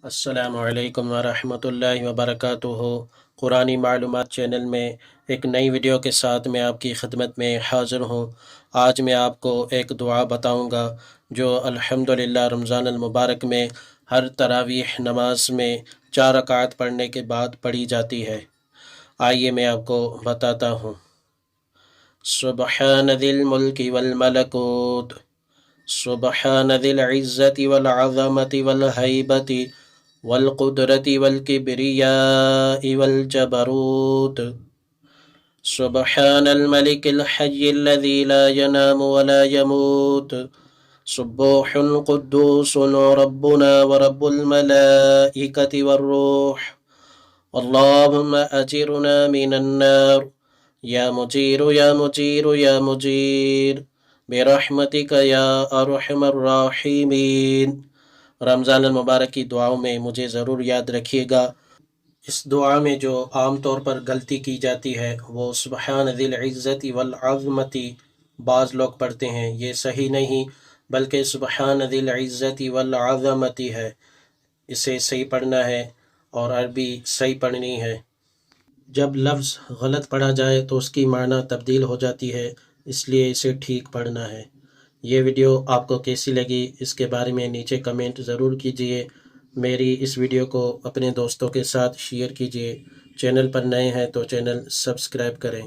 السلام علیکم ورحمۃ اللہ وبرکاتہ۔ قرآنی معلومات چینل میں ایک نئی ویڈیو کے ساتھ میں آپ کی خدمت میں حاضر ہوں۔ آج میں آپ کو ایک دعا بتاؤں گا جو الحمدللہ رمضان المبارک میں ہر تراویح نماز میں 4 رکعت پڑھنے کے بعد پڑھی جاتی ہے۔ آئیے میں آپ کو بتاتا ہوں۔ سبحان ذی الملک والملکوت، سبحان ذی العزت والعظمت والہیبت والقدرت والکبریاء والجبروت، سبحان الملك الحي الذي لا ينام ولا يموت، سبوح قدوس ربنا ورب الملائكة والروح، اللهم أجرنا من النار یا مجیر یا مجیر یا مجیر برحمتک یا ارحم الراحمین۔ رمضان المبارک کی دعاؤں میں مجھے ضرور یاد رکھیے گا۔ اس دعا میں جو عام طور پر غلطی کی جاتی ہے وہ سبحان ذی العزت والعظمت بعض لوگ پڑھتے ہیں، یہ صحیح نہیں بلکہ سبحان ذی العزت والعظمت ہے، اسے صحیح پڑھنا ہے اور عربی صحیح پڑھنی ہے۔ جب لفظ غلط پڑھا جائے تو اس کی معنی تبدیل ہو جاتی ہے، اس لیے اسے ٹھیک پڑھنا ہے۔ یہ ویڈیو آپ کو کیسی لگی اس کے بارے میں نیچے کمنٹ ضرور کیجئے۔ میری اس ویڈیو کو اپنے دوستوں کے ساتھ شیئر کیجئے۔ چینل پر نئے ہیں تو چینل سبسکرائب کریں۔